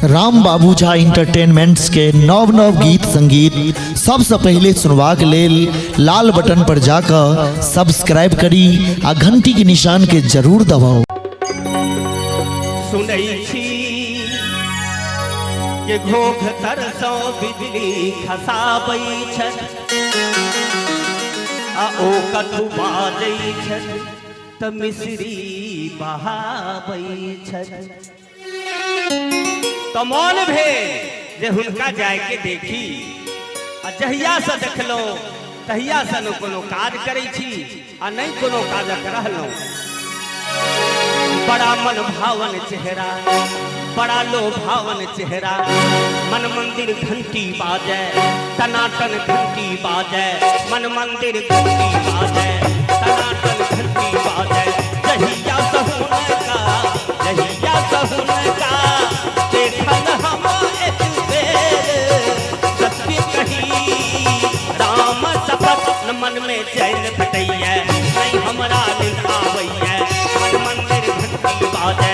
राम बाबू Jha entertainments के नव नव गीत संगीत सबसे पहले सुनवा के लेल लाल बटन पर जाकर सब्सक्राइब करी आ घंटी के निशान के जरूर दबाओ। सुनै छी के घोघ तरसो बिजली खसाबै छै आ ओ कथु बाजै छै त मिश्री बहाबै छै। तो मन भेल जे हुनका जाय के देखी आ जहिया से देखलहुँ तहिया से न कोनो काज करै छी आ नहीं कोनो काजक रहलहुँ। बड़ा मन भावन चेहरा, बड़ा लो भावन चेहरा, मन मंदिर घंटी बाजे टनाटन घंटी बाजे, मन मंदिर घंटी बाजे टनाटन घंटी बाजे। जहिया सहुन का, जहिया सहुन का देखल हम एक बेर सत्य कही राम शपथ न मन में चैन फटैया नहीं हमरा नींद आवैया। मन मंदिर घंटी बाजे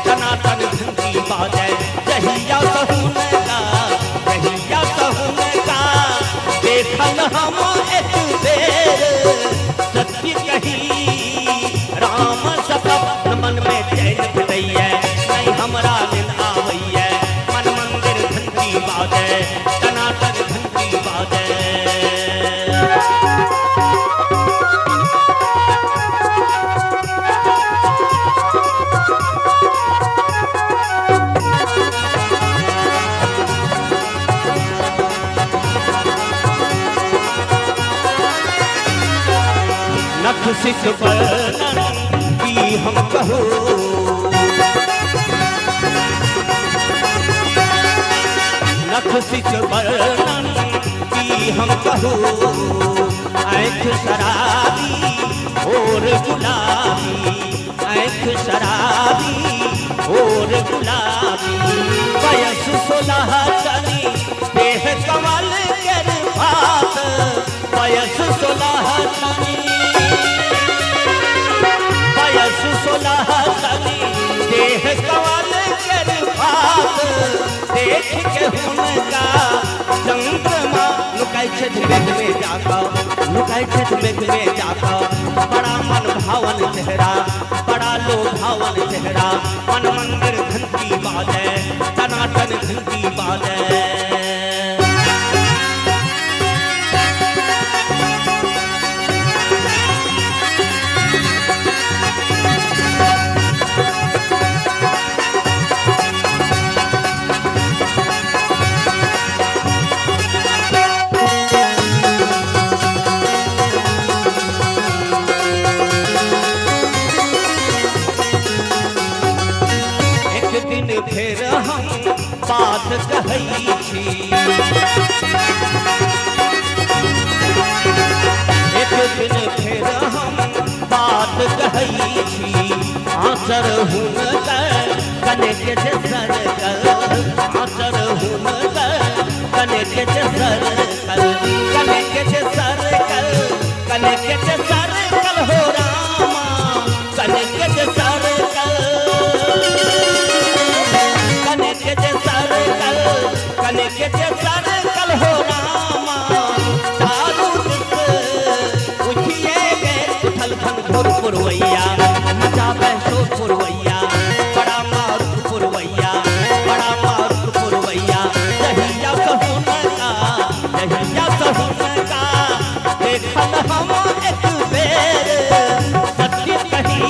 टनाटन घंटी बाजे। जहिया सहुन का, जहिया सहुन का देखल हम एक बेर सत्य कही राम शपथ न मन में चैन फटैया नहीं हमरा नींद आवैया। मन मंदिर घंटी बाजे टनाटन घंटी बाजे। नख सिख वर्णन की हम कहो, नख सिख वर्णन की हम कहो। आँख शराबी और गुलाबी, आँख शराबी और गुलाबी। वयस 16 चली देह कमल के बात, वयस 16 चली, वयस 16 चली देह कमल के बात। देख के हुनका चंद्रमा लुकाई छे मेघ में जाकर, लुकाई छे मेघ में जाकर। बड़ा मन भावन चेहरा, बड़ा लो भावन चेहरा। मन मंदिर घंटी बाजे टनाटन घंटी बाजे। फिर हम बात कहै छी, एक दिन फिर हम बात कहै छी। आचर हुनकर कनेक जे सरकल, आचर हुनकर कनेक जे सरकल, कनेक जे सरकल, कनेक जे सरकल हो रामा, कनेक जे सरकल, कनेक जे सरकल, कनेक जे सरकल हो रामा। चारू दिस उठिए गए उथल फन घोर पुरवैया, मचावे शोर पुरवैया। बड़ा मारुत पुरवैया, बड़ा मारुत पुरवैया। जहिया सहुन का, जहिया सहुन का देखल हम एक बेर सत्य कही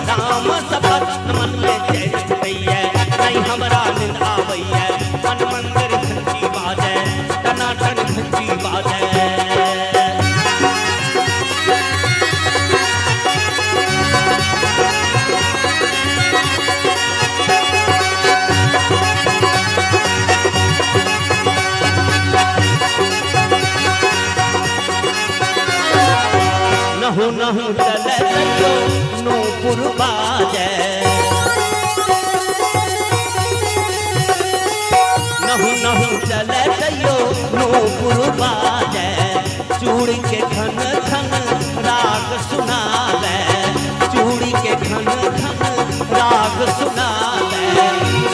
राम शपथ न मन में चैन फटैया नहीं हमरा नींद आवैया। मन मंदिर घंटी बाजे टनाटन घंटी बाजे। नहु नहु चले जो नूपुर बाजे, नहु नहु चले जो नूपुर बाजे। चूड़ी के खन खन राग सुनावे, चूड़ी के खन खन राग सुनावे।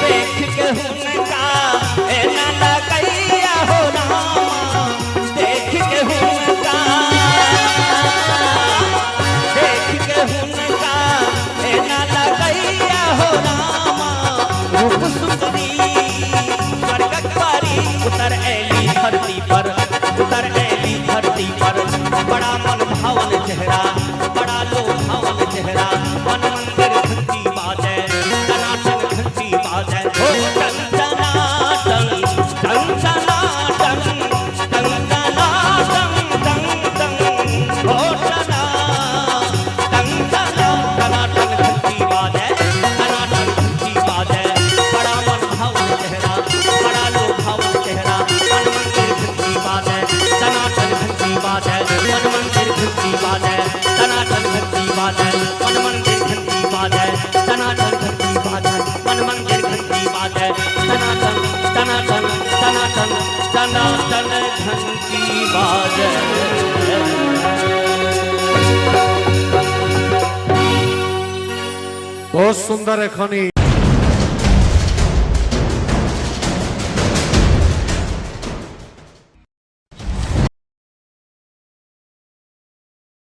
देख के रूप सुंदरी स्वर्ग पारी उतर ऐली धरती पर, उतर ऐली धरती पर। बड़ा मन भावन चेहरा, बड़ा लोभावन चेहरा। मन मंदिर घंटी बाजे, टनाटन घंटी बाजे। हो टन टनाटन, टन टनाटन, टन टनाटन, टन टन। हो टना, टन टना, टनाटन घंटी बाजे, टनाटन घंटी बाजे। बड़ा मन भावन चेहरा, बड़ा लोभावन चेहरा। मन मंदिर घंटी बाजे, टनाटन घंटी बाजे। मन मंदिर घंटी बाजे, टनाटन घंटी बाजे। मन मंदिर घंटी बाजे, टनाटन घंटी बाजे। मन मंदिर घंटी बाजे, टनाटन टनाटन टनाटन टनाटन घंटी बाजे। बहुत सुंदर एखनी